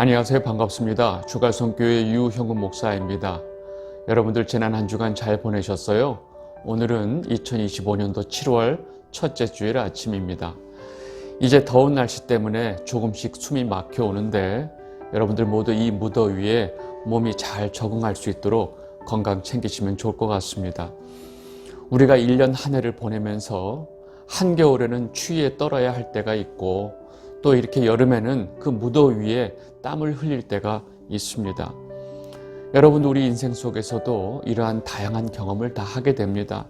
안녕하세요. 반갑습니다. 주갈성교회 유형근 목사입니다. 여러분들 지난 한 주간 잘 보내셨어요? 오늘은 2025년도 7월 첫째 주일 아침입니다. 이제 더운 날씨 때문에 조금씩 숨이 막혀 오는데 여러분들 모두 이 무더위에 몸이 잘 적응할 수 있도록 건강 챙기시면 좋을 것 같습니다. 우리가 1년 한 해를 보내면서 한겨울에는 추위에 떨어야 할 때가 있고 또 이렇게 여름에는 그 무더위에 땀을 흘릴 때가 있습니다. 여러분, 우리 인생 속에서도 이러한 다양한 경험을 다 하게 됩니다.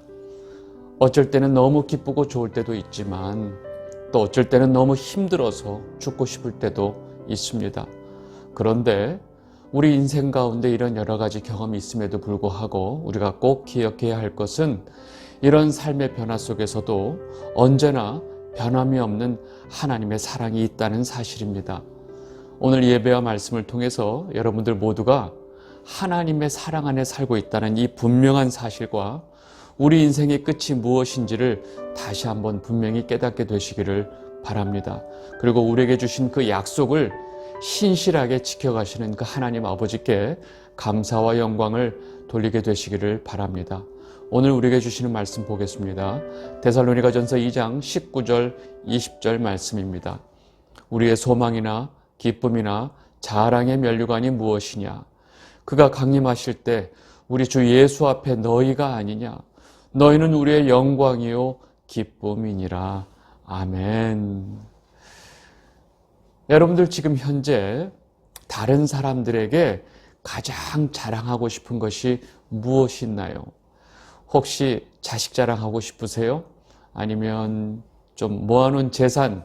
어쩔 때는 너무 기쁘고 좋을 때도 있지만 또 어쩔 때는 너무 힘들어서 죽고 싶을 때도 있습니다. 그런데 우리 인생 가운데 이런 여러 가지 경험이 있음에도 불구하고 우리가 꼭 기억해야 할 것은 이런 삶의 변화 속에서도 언제나 변함이 없는 하나님의 사랑이 있다는 사실입니다. 오늘 예배와 말씀을 통해서 여러분들 모두가 하나님의 사랑 안에 살고 있다는 이 분명한 사실과 우리 인생의 끝이 무엇인지를 다시 한번 분명히 깨닫게 되시기를 바랍니다. 그리고 우리에게 주신 그 약속을 신실하게 지켜가시는 그 하나님 아버지께 감사와 영광을 돌리게 되시기를 바랍니다. 오늘 우리에게 주시는 말씀 보겠습니다. 데살로니가전서 2장 19절 20절 말씀입니다. 우리의 소망이나 기쁨이나 자랑의 면류관이 무엇이냐? 그가 강림하실 때 우리 주 예수 앞에 너희가 아니냐? 너희는 우리의 영광이요 기쁨이니라. 아멘. 여러분들 지금 현재 다른 사람들에게 가장 자랑하고 싶은 것이 무엇이 있나요? 혹시 자식 자랑하고 싶으세요? 아니면 좀 모아놓은 재산,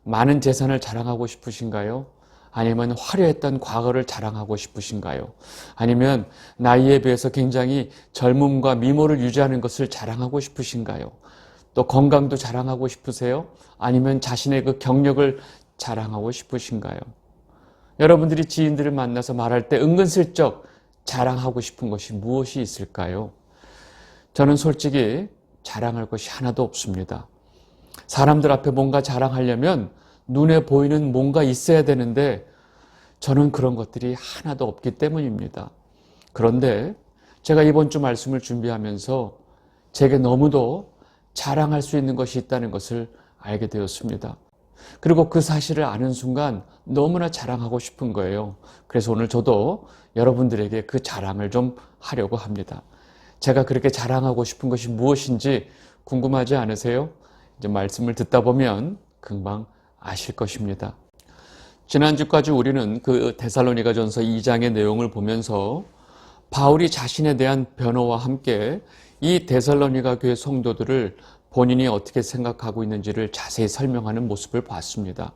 많은 재산을 자랑하고 싶으신가요? 아니면 화려했던 과거를 자랑하고 싶으신가요? 아니면 나이에 비해서 굉장히 젊음과 미모를 유지하는 것을 자랑하고 싶으신가요? 또 건강도 자랑하고 싶으세요? 아니면 자신의 그 경력을 자랑하고 싶으신가요? 여러분들이 지인들을 만나서 말할 때 은근슬쩍 자랑하고 싶은 것이 무엇이 있을까요? 저는 솔직히 자랑할 것이 하나도 없습니다. 사람들 앞에 뭔가 자랑하려면 눈에 보이는 뭔가 있어야 되는데 저는 그런 것들이 하나도 없기 때문입니다. 그런데 제가 이번 주 말씀을 준비하면서 제게 너무도 자랑할 수 있는 것이 있다는 것을 알게 되었습니다. 그리고 그 사실을 아는 순간 너무나 자랑하고 싶은 거예요. 그래서 오늘 저도 여러분들에게 그 자랑을 좀 하려고 합니다. 제가 그렇게 자랑하고 싶은 것이 무엇인지 궁금하지 않으세요? 이제 말씀을 듣다 보면 금방 아실 것입니다. 지난주까지 우리는 그 데살로니가전서 2장의 내용을 보면서 바울이 자신에 대한 변호와 함께 이 데살로니가 교회 성도들을 본인이 어떻게 생각하고 있는지를 자세히 설명하는 모습을 봤습니다.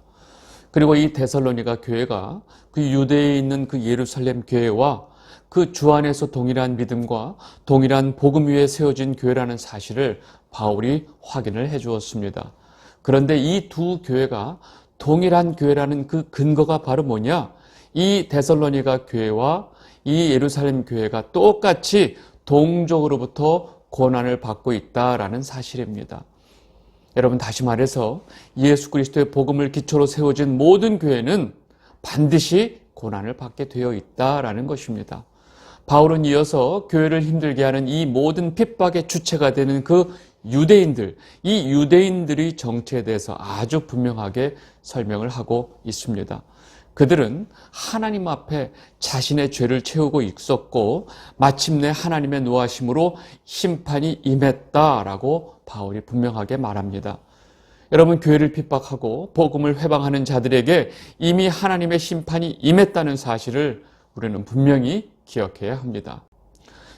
그리고 이 데살로니가 교회가 그 유대에 있는 그 예루살렘 교회와 그 주 안에서 동일한 믿음과 동일한 복음 위에 세워진 교회라는 사실을 바울이 확인을 해 주었습니다. 그런데 이 두 교회가 동일한 교회라는 그 근거가 바로 뭐냐? 이 데살로니가 교회와 이 예루살렘 교회가 똑같이 동족으로부터 고난을 받고 있다라는 사실입니다. 여러분, 다시 말해서 예수 그리스도의 복음을 기초로 세워진 모든 교회는 반드시 고난을 받게 되어 있다라는 것입니다. 바울은 이어서 교회를 힘들게 하는 이 모든 핍박의 주체가 되는 그 유대인들, 이 유대인들의 정체에 대해서 아주 분명하게 설명을 하고 있습니다. 그들은 하나님 앞에 자신의 죄를 채우고 있었고 마침내 하나님의 노하심으로 심판이 임했다라고 바울이 분명하게 말합니다. 여러분, 교회를 핍박하고 복음을 회방하는 자들에게 이미 하나님의 심판이 임했다는 사실을 우리는 분명히 기억해야 합니다.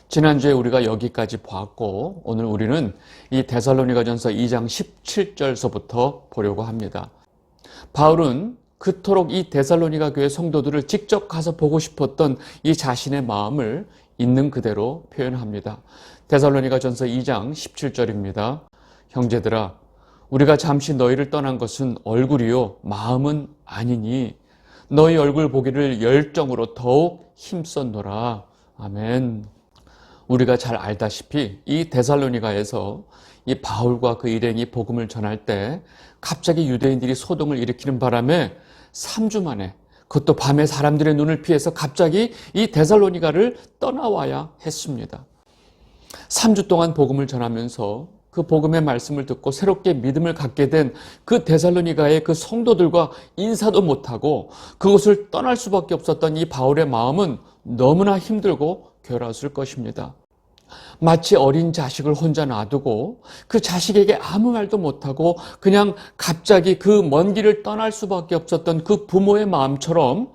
지난주에 우리가 여기까지 보았고 오늘 우리는 이 데살로니가전서 2장 17절서부터 보려고 합니다. 바울은 그토록 이 데살로니가 교회 성도들을 직접 가서 보고 싶었던 이 자신의 마음을 있는 그대로 표현합니다. 데살로니가전서 2장 17절입니다. 형제들아, 우리가 잠시 너희를 떠난 것은 얼굴이요 마음은 아니니 너희 얼굴 보기를 열정으로 더욱 힘썼노라. 아멘. 우리가 잘 알다시피 이 데살로니가에서 이 바울과 그 일행이 복음을 전할 때 갑자기 유대인들이 소동을 일으키는 바람에 3주 만에 그것도 밤에 사람들의 눈을 피해서 갑자기 이 데살로니가를 떠나와야 했습니다. 3주 동안 복음을 전하면서 그 복음의 말씀을 듣고 새롭게 믿음을 갖게 된 그 데살로니가의 그 성도들과 인사도 못하고 그곳을 떠날 수밖에 없었던 이 바울의 마음은 너무나 힘들고 괴로웠을 것입니다. 마치 어린 자식을 혼자 놔두고 그 자식에게 아무 말도 못하고 그냥 갑자기 그 먼 길을 떠날 수밖에 없었던 그 부모의 마음처럼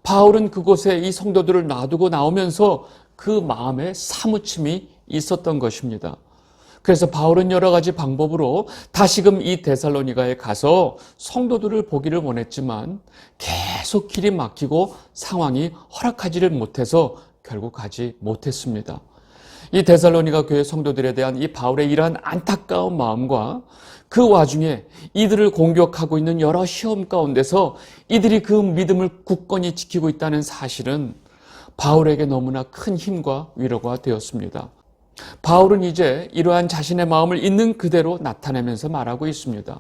바울은 그곳에 이 성도들을 놔두고 나오면서 그 마음에 사무침이 있었던 것입니다. 그래서 바울은 여러 가지 방법으로 다시금 이 데살로니가에 가서 성도들을 보기를 원했지만 계속 길이 막히고 상황이 허락하지를 못해서 결국 가지 못했습니다. 이 데살로니가 교회 성도들에 대한 이 바울의 이러한 안타까운 마음과 그 와중에 이들을 공격하고 있는 여러 시험 가운데서 이들이 그 믿음을 굳건히 지키고 있다는 사실은 바울에게 너무나 큰 힘과 위로가 되었습니다. 바울은 이제 이러한 자신의 마음을 있는 그대로 나타내면서 말하고 있습니다.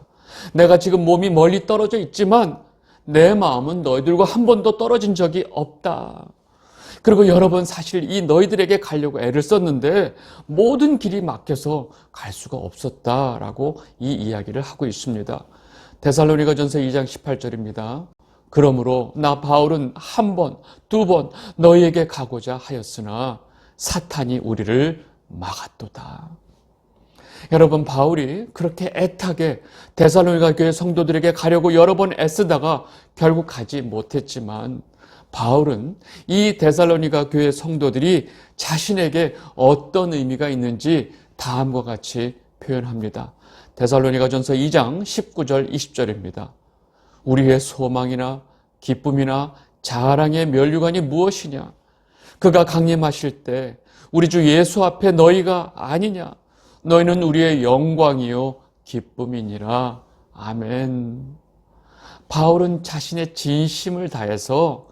내가 지금 몸이 멀리 떨어져 있지만 내 마음은 너희들과 한 번도 떨어진 적이 없다. 그리고 여러 번 사실 이 너희들에게 가려고 애를 썼는데 모든 길이 막혀서 갈 수가 없었다라고 이 이야기를 하고 있습니다. 데살로니가전서 2장 18절입니다. 그러므로 나 바울은 한 번, 두 번 너희에게 가고자 하였으나 사탄이 우리를 막았도다. 여러분, 바울이 그렇게 애타게 데살로니가 교회 성도들에게 가려고 여러 번 애쓰다가 결국 가지 못했지만 바울은 이 데살로니가 교회 성도들이 자신에게 어떤 의미가 있는지 다음과 같이 표현합니다. 데살로니가전서 2장 19절 20절입니다. 우리의 소망이나 기쁨이나 자랑의 면류관이 무엇이냐? 그가 강림하실 때 우리 주 예수 앞에 너희가 아니냐? 너희는 우리의 영광이요 기쁨이니라. 아멘. 바울은 자신의 진심을 다해서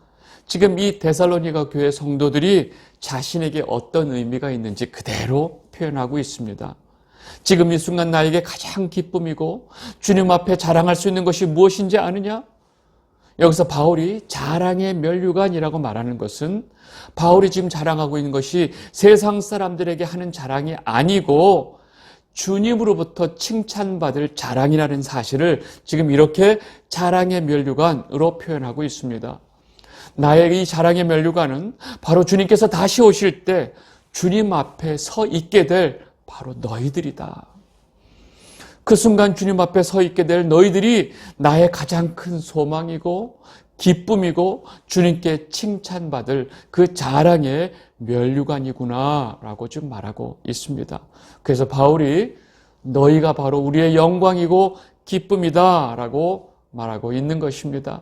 지금 이 데살로니가 교회 성도들이 자신에게 어떤 의미가 있는지 그대로 표현하고 있습니다. 지금 이 순간 나에게 가장 기쁨이고 주님 앞에 자랑할 수 있는 것이 무엇인지 아느냐? 여기서 바울이 자랑의 면류관이라고 말하는 것은 바울이 지금 자랑하고 있는 것이 세상 사람들에게 하는 자랑이 아니고 주님으로부터 칭찬받을 자랑이라는 사실을 지금 이렇게 자랑의 면류관으로 표현하고 있습니다. 나의 이 자랑의 면류관은 바로 주님께서 다시 오실 때 주님 앞에 서 있게 될 바로 너희들이다. 그 순간 주님 앞에 서 있게 될 너희들이 나의 가장 큰 소망이고 기쁨이고 주님께 칭찬받을 그 자랑의 면류관이구나 라고 지금 말하고 있습니다. 그래서 바울이 너희가 바로 우리의 영광이고 기쁨이다 라고 말하고 있는 것입니다.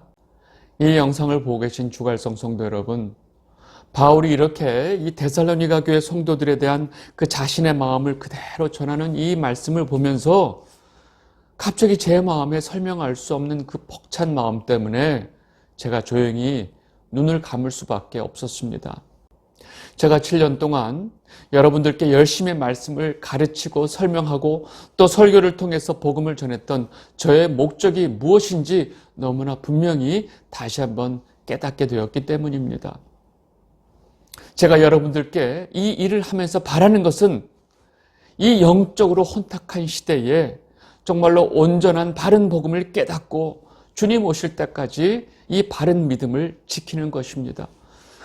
이 영상을 보고 계신 주갈성 성도 여러분, 바울이 이렇게 이 데살로니가 교회 성도들에 대한 그 자신의 마음을 그대로 전하는 이 말씀을 보면서 갑자기 제 마음에 설명할 수 없는 그 벅찬 마음 때문에 제가 조용히 눈을 감을 수밖에 없었습니다. 제가 7년 동안 여러분들께 열심히 말씀을 가르치고 설명하고 또 설교를 통해서 복음을 전했던 저의 목적이 무엇인지 너무나 분명히 다시 한번 깨닫게 되었기 때문입니다. 제가 여러분들께 이 일을 하면서 바라는 것은 이 영적으로 혼탁한 시대에 정말로 온전한 바른 복음을 깨닫고 주님 오실 때까지 이 바른 믿음을 지키는 것입니다.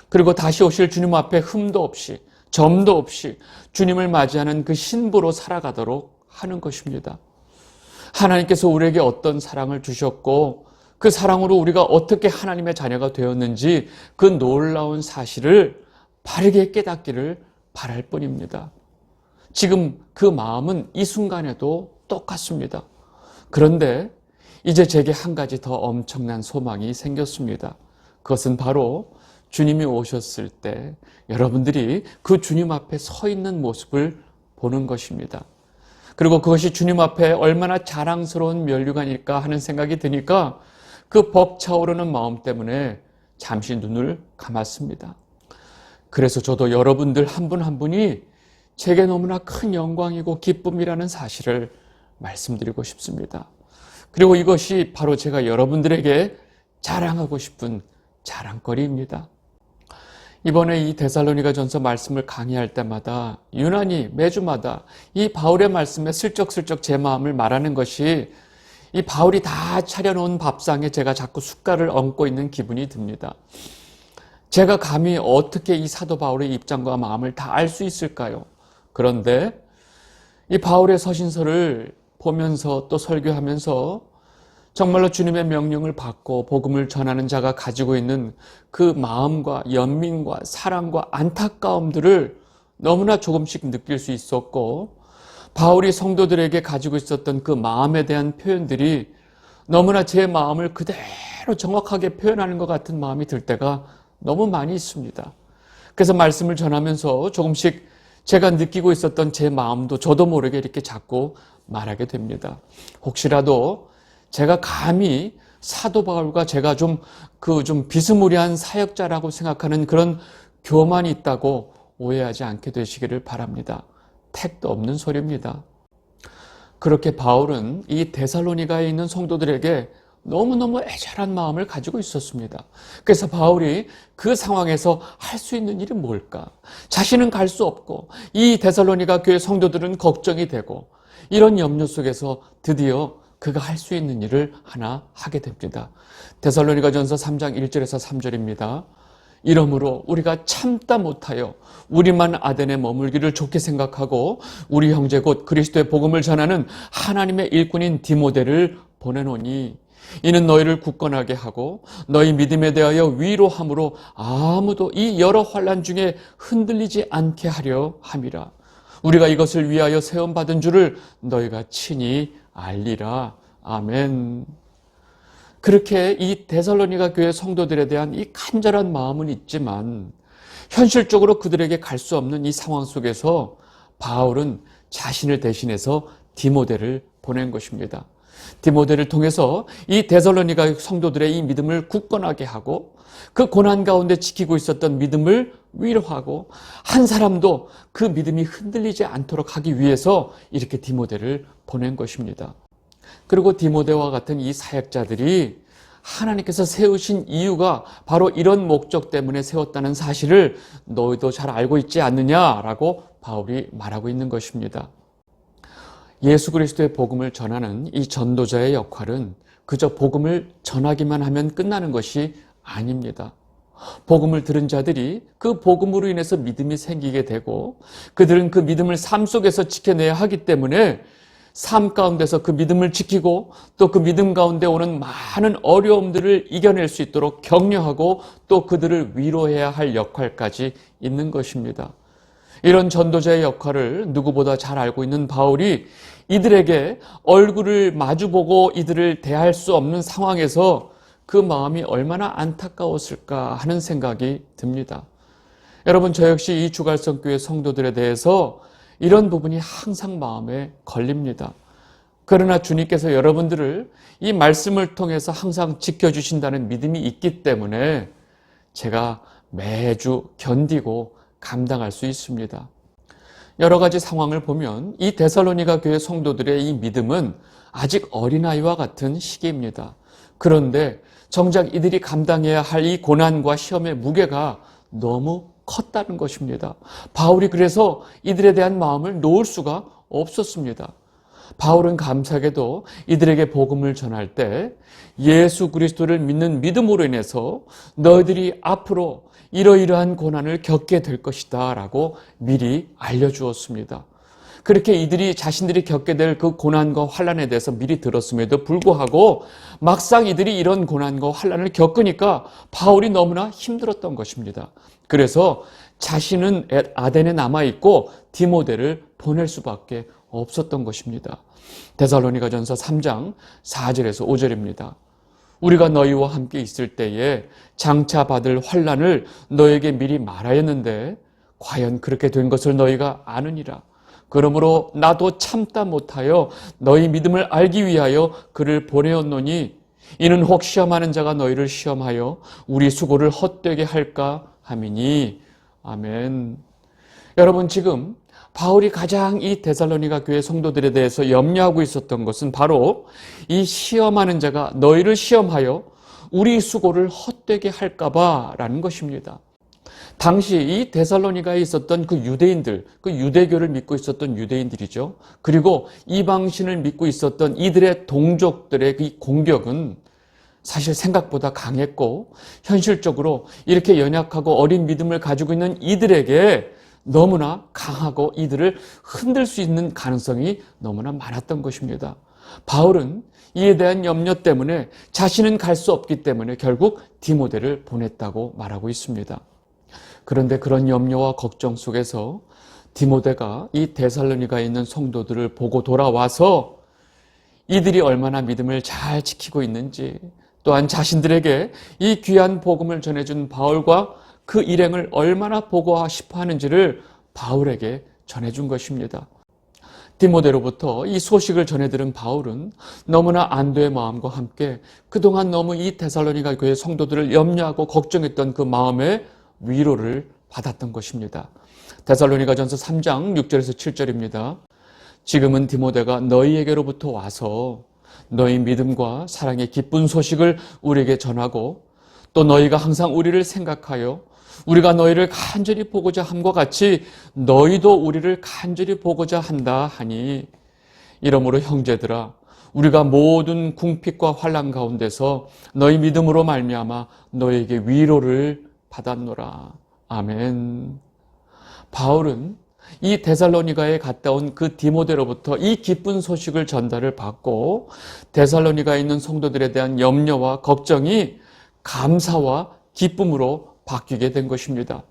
그리고 다시 오실 주님 앞에 흠도 없이 점도 없이 주님을 맞이하는 그 신부로 살아가도록 하는 것입니다. 하나님께서 우리에게 어떤 사랑을 주셨고 그 사랑으로 우리가 어떻게 하나님의 자녀가 되었는지 그 놀라운 사실을 바르게 깨닫기를 바랄 뿐입니다. 지금 그 마음은 이 순간에도 똑같습니다. 그런데 이제 제게 한 가지 더 엄청난 소망이 생겼습니다. 그것은 바로 주님이 오셨을 때 여러분들이 그 주님 앞에 서 있는 모습을 보는 것입니다. 그리고 그것이 주님 앞에 얼마나 자랑스러운 면류관일까 하는 생각이 드니까 그 벅차오르는 마음 때문에 잠시 눈을 감았습니다. 그래서 저도 여러분들 한 분 한 분이 제게 너무나 큰 영광이고 기쁨이라는 사실을 말씀드리고 싶습니다. 그리고 이것이 바로 제가 여러분들에게 자랑하고 싶은 자랑거리입니다. 이번에 이 데살로니가전서 말씀을 강의할 때마다 유난히 매주마다 이 바울의 말씀에 슬쩍슬쩍 제 마음을 말하는 것이 이 바울이 다 차려놓은 밥상에 제가 자꾸 숟갈을 얹고 있는 기분이 듭니다. 제가 감히 어떻게 이 사도 바울의 입장과 마음을 다 알 수 있을까요? 그런데 이 바울의 서신서를 보면서 또 설교하면서 정말로 주님의 명령을 받고 복음을 전하는 자가 가지고 있는 그 마음과 연민과 사랑과 안타까움들을 너무나 조금씩 느낄 수 있었고, 바울이 성도들에게 가지고 있었던 그 마음에 대한 표현들이 너무나 제 마음을 그대로 정확하게 표현하는 것 같은 마음이 들 때가 너무 많이 있습니다. 그래서 말씀을 전하면서 조금씩 제가 느끼고 있었던 제 마음도 저도 모르게 이렇게 자꾸 말하게 됩니다. 혹시라도 제가 감히 사도 바울과 제가 좀 비스무리한 사역자라고 생각하는 그런 교만이 있다고 오해하지 않게 되시기를 바랍니다. 택도 없는 소리입니다. 그렇게 바울은 이 데살로니가에 있는 성도들에게 너무너무 애절한 마음을 가지고 있었습니다. 그래서 바울이 그 상황에서 할 수 있는 일이 뭘까? 자신은 갈 수 없고 이 데살로니가 교회 성도들은 걱정이 되고, 이런 염려 속에서 드디어 그가 할 수 있는 일을 하나 하게 됩니다. 데살로니가전서 3장 1절에서 3절입니다. 이러므로 우리가 참다 못하여 우리만 아덴에 머물기를 좋게 생각하고 우리 형제 곧 그리스도의 복음을 전하는 하나님의 일꾼인 디모데를 보내노니, 이는 너희를 굳건하게 하고 너희 믿음에 대하여 위로함으로 아무도 이 여러 환난 중에 흔들리지 않게 하려 함이라. 우리가 이것을 위하여 세움받은 줄을 너희가 친히 알리라. 아멘. 그렇게 이 데살로니가 교회 성도들에 대한 이 간절한 마음은 있지만 현실적으로 그들에게 갈 수 없는 이 상황 속에서 바울은 자신을 대신해서 디모데를 보낸 것입니다. 디모데를 통해서 이 데살로니가 성도들의 이 믿음을 굳건하게 하고 그 고난 가운데 지키고 있었던 믿음을 위로하고 한 사람도 그 믿음이 흔들리지 않도록 하기 위해서 이렇게 디모데를 보낸 것입니다. 그리고 디모데와 같은 이 사역자들이 하나님께서 세우신 이유가 바로 이런 목적 때문에 세웠다는 사실을 너희도 잘 알고 있지 않느냐라고 바울이 말하고 있는 것입니다. 예수 그리스도의 복음을 전하는 이 전도자의 역할은 그저 복음을 전하기만 하면 끝나는 것이 아닙니다. 복음을 들은 자들이 그 복음으로 인해서 믿음이 생기게 되고 그들은 그 믿음을 삶 속에서 지켜내야 하기 때문에 삶 가운데서 그 믿음을 지키고 또 그 믿음 가운데 오는 많은 어려움들을 이겨낼 수 있도록 격려하고 또 그들을 위로해야 할 역할까지 있는 것입니다. 이런 전도자의 역할을 누구보다 잘 알고 있는 바울이 이들에게 얼굴을 마주보고 이들을 대할 수 없는 상황에서 그 마음이 얼마나 안타까웠을까 하는 생각이 듭니다. 여러분, 저 역시 이 주갈성교회 성도들에 대해서 이런 부분이 항상 마음에 걸립니다. 그러나 주님께서 여러분들을 이 말씀을 통해서 항상 지켜주신다는 믿음이 있기 때문에 제가 매주 견디고 감당할 수 있습니다. 여러 가지 상황을 보면 이 데살로니가 교회 성도들의 이 믿음은 아직 어린아이와 같은 시기입니다. 그런데 정작 이들이 감당해야 할 이 고난과 시험의 무게가 너무 컸다는 것입니다. 바울이 그래서 이들에 대한 마음을 놓을 수가 없었습니다. 바울은 감사하게도 이들에게 복음을 전할 때 예수 그리스도를 믿는 믿음으로 인해서 너희들이 앞으로 이러이러한 고난을 겪게 될 것이다 라고 미리 알려주었습니다. 그렇게 이들이 자신들이 겪게 될 그 고난과 환난에 대해서 미리 들었음에도 불구하고 막상 이들이 이런 고난과 환난을 겪으니까 바울이 너무나 힘들었던 것입니다. 그래서 자신은 아덴에 남아있고 디모데를 보낼 수밖에 없었던 것입니다. 데살로니가전서 3장 4절에서 5절입니다. 우리가 너희와 함께 있을 때에 장차 받을 환난을 너에게 미리 말하였는데 과연 그렇게 된 것을 너희가 아느니라. 그러므로 나도 참다 못하여 너희 믿음을 알기 위하여 그를 보내었노니 이는 혹 시험하는 자가 너희를 시험하여 우리 수고를 헛되게 할까 함이니. 아멘. 여러분, 지금 바울이 가장 이 데살로니가 교회 성도들에 대해서 염려하고 있었던 것은 바로 이 시험하는 자가 너희를 시험하여 우리 수고를 헛되게 할까봐 라는 것입니다. 당시 이 데살로니가에 있었던 그 유대인들, 그 유대교를 믿고 있었던 유대인들이죠. 그리고 이방신을 믿고 있었던 이들의 동족들의 그 공격은 사실 생각보다 강했고, 현실적으로 이렇게 연약하고 어린 믿음을 가지고 있는 이들에게 너무나 강하고 이들을 흔들 수 있는 가능성이 너무나 많았던 것입니다. 바울은 이에 대한 염려 때문에 자신은 갈 수 없기 때문에 결국 디모데를 보냈다고 말하고 있습니다. 그런데 그런 염려와 걱정 속에서 디모데가 이 데살로니가에 있는 성도들을 보고 돌아와서 이들이 얼마나 믿음을 잘 지키고 있는지, 또한 자신들에게 이 귀한 복음을 전해준 바울과 그 일행을 얼마나 보고 싶어 하는지를 바울에게 전해준 것입니다. 디모데로부터 이 소식을 전해들은 바울은 너무나 안도의 마음과 함께 그동안 너무 이 데살로니가 교회 성도들을 염려하고 걱정했던 그 마음의 위로를 받았던 것입니다. 데살로니가전서 3장 6절에서 7절입니다. 지금은 디모데가 너희에게로부터 와서 너희 믿음과 사랑의 기쁜 소식을 우리에게 전하고 또 너희가 항상 우리를 생각하여 우리가 너희를 간절히 보고자 함과 같이 너희도 우리를 간절히 보고자 한다 하니, 이러므로 형제들아 우리가 모든 궁핍과 환난 가운데서 너희 믿음으로 말미암아 너희에게 위로를 받았노라. 아멘. 바울은 이 데살로니가에 갔다 온 그 디모데로부터 이 기쁜 소식을 전달을 받고 데살로니가에 있는 성도들에 대한 염려와 걱정이 감사와 기쁨으로 바뀌게 된 것입니다.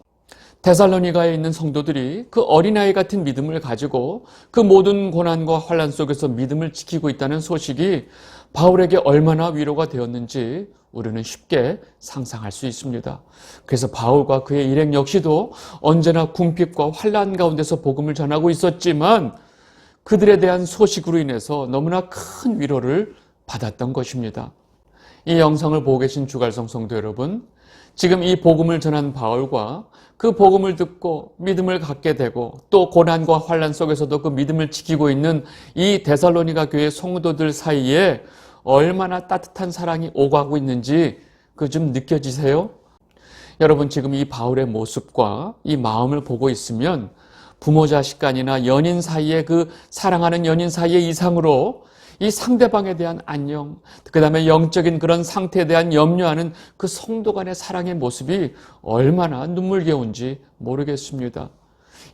데살로니가에 있는 성도들이 그 어린아이 같은 믿음을 가지고 그 모든 고난과 환난 속에서 믿음을 지키고 있다는 소식이 바울에게 얼마나 위로가 되었는지 우리는 쉽게 상상할 수 있습니다. 그래서 바울과 그의 일행 역시도 언제나 궁핍과 환난 가운데서 복음을 전하고 있었지만 그들에 대한 소식으로 인해서 너무나 큰 위로를 받았던 것입니다. 이 영상을 보고 계신 주갈성 성도 여러분, 지금 이 복음을 전한 바울과 그 복음을 듣고 믿음을 갖게 되고 또 고난과 환난 속에서도 그 믿음을 지키고 있는 이 데살로니가 교회 성도들 사이에 얼마나 따뜻한 사랑이 오가고 있는지 그 좀 느껴지세요? 여러분, 지금 이 바울의 모습과 이 마음을 보고 있으면 부모 자식 간이나 연인 사이의 그 사랑하는 연인 사이의 이상으로 이 상대방에 대한 안녕, 그 다음에 영적인 그런 상태에 대한 염려하는 그 성도 간의 사랑의 모습이 얼마나 눈물겨운지 모르겠습니다.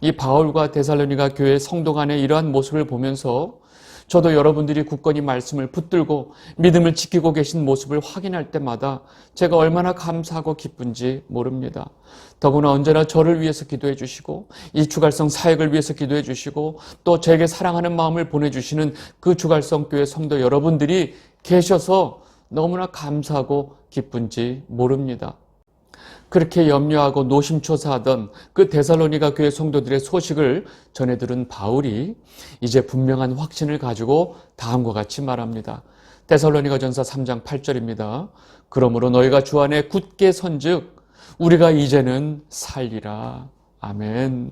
이 바울과 데살로니가 교회 성도 간의 이러한 모습을 보면서 저도 여러분들이 굳건히 말씀을 붙들고 믿음을 지키고 계신 모습을 확인할 때마다 제가 얼마나 감사하고 기쁜지 모릅니다. 더구나 언제나 저를 위해서 기도해 주시고 이 주갈성 사역을 위해서 기도해 주시고 또 제게 사랑하는 마음을 보내주시는 그 주갈성 교회 성도 여러분들이 계셔서 너무나 감사하고 기쁜지 모릅니다. 그렇게 염려하고 노심초사하던 그 데살로니가 교회 성도들의 소식을 전해 들은 바울이 이제 분명한 확신을 가지고 다음과 같이 말합니다. 데살로니가전서 3장 8절입니다. 그러므로 너희가 주 안에 굳게 선즉 우리가 이제는 살리라. 아멘.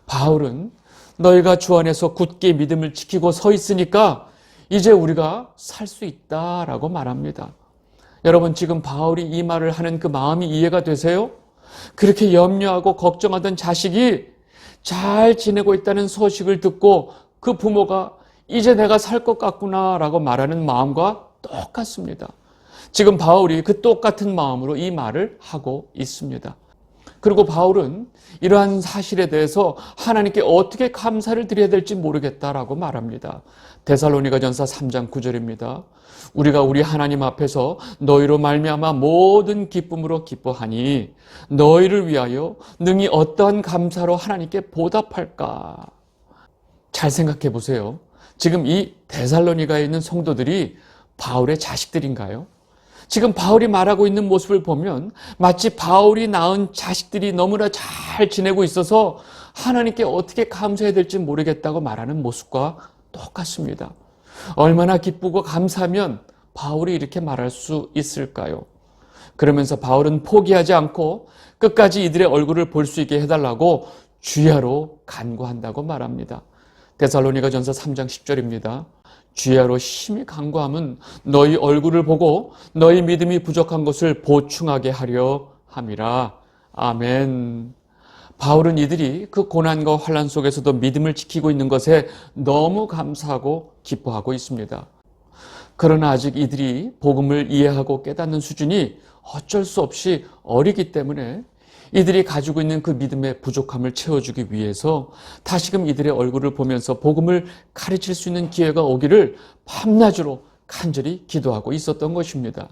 바울은 너희가 주 안에서 굳게 믿음을 지키고 서 있으니까 이제 우리가 살 수 있다라고 말합니다. 여러분, 지금 바울이 이 말을 하는 그 마음이 이해가 되세요? 그렇게 염려하고 걱정하던 자식이 잘 지내고 있다는 소식을 듣고 그 부모가 이제 내가 살 것 같구나 라고 말하는 마음과 똑같습니다. 지금 바울이 그 똑같은 마음으로 이 말을 하고 있습니다. 그리고 바울은 이러한 사실에 대해서 하나님께 어떻게 감사를 드려야 될지 모르겠다라고 말합니다. 데살로니가전서 3장 9절입니다. 우리가 우리 하나님 앞에서 너희로 말미암아 모든 기쁨으로 기뻐하니 너희를 위하여 능히 어떠한 감사로 하나님께 보답할까? 잘 생각해 보세요. 지금 이 데살로니가에 있는 성도들이 바울의 자식들인가요? 지금 바울이 말하고 있는 모습을 보면 마치 바울이 낳은 자식들이 너무나 잘 지내고 있어서 하나님께 어떻게 감사해야 될지 모르겠다고 말하는 모습과 똑같습니다. 얼마나 기쁘고 감사하면 바울이 이렇게 말할 수 있을까요? 그러면서 바울은 포기하지 않고 끝까지 이들의 얼굴을 볼 수 있게 해달라고 주야로 간구한다고 말합니다. 데살로니가전서 3장 10절입니다. 주야로 심히 간구함은 너희 얼굴을 보고 너희 믿음이 부족한 것을 보충하게 하려 함이라. 아멘. 바울은 이들이 그 고난과 환난 속에서도 믿음을 지키고 있는 것에 너무 감사하고 기뻐하고 있습니다. 그러나 아직 이들이 복음을 이해하고 깨닫는 수준이 어쩔 수 없이 어리기 때문에 이들이 가지고 있는 그 믿음의 부족함을 채워주기 위해서 다시금 이들의 얼굴을 보면서 복음을 가르칠 수 있는 기회가 오기를 밤낮으로 간절히 기도하고 있었던 것입니다.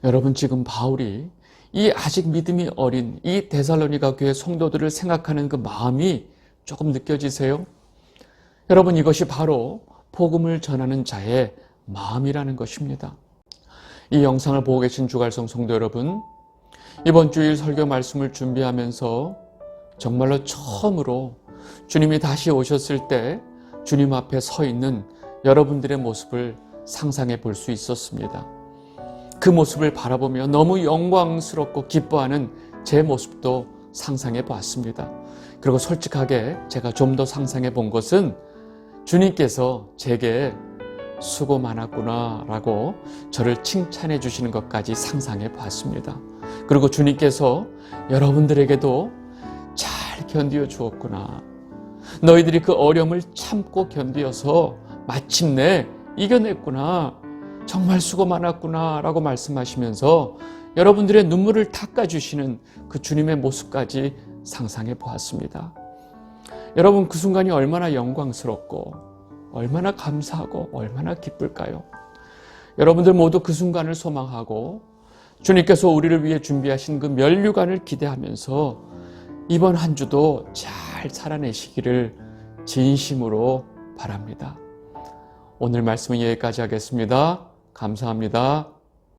여러분, 지금 바울이 이 아직 믿음이 어린 이 데살로니가 교회 성도들을 생각하는 그 마음이 조금 느껴지세요? 여러분, 이것이 바로 복음을 전하는 자의 마음이라는 것입니다. 이 영상을 보고 계신 주갈성 성도 여러분, 이번 주일 설교 말씀을 준비하면서 정말로 처음으로 주님이 다시 오셨을 때 주님 앞에 서 있는 여러분들의 모습을 상상해 볼 수 있었습니다. 그 모습을 바라보며 너무 영광스럽고 기뻐하는 제 모습도 상상해 봤습니다. 그리고 솔직하게 제가 좀 더 상상해 본 것은 주님께서 제게 수고 많았구나 라고 저를 칭찬해 주시는 것까지 상상해 봤습니다. 그리고 주님께서 여러분들에게도 잘 견디어 주었구나. 너희들이 그 어려움을 참고 견디어서 마침내 이겨냈구나. 정말 수고 많았구나 라고 말씀하시면서 여러분들의 눈물을 닦아주시는 그 주님의 모습까지 상상해 보았습니다. 여러분, 그 순간이 얼마나 영광스럽고 얼마나 감사하고 얼마나 기쁠까요? 여러분들 모두 그 순간을 소망하고 주님께서 우리를 위해 준비하신 그 면류관을 기대하면서 이번 한 주도 잘 살아내시기를 진심으로 바랍니다. 오늘 말씀은 여기까지 하겠습니다. 감사합니다.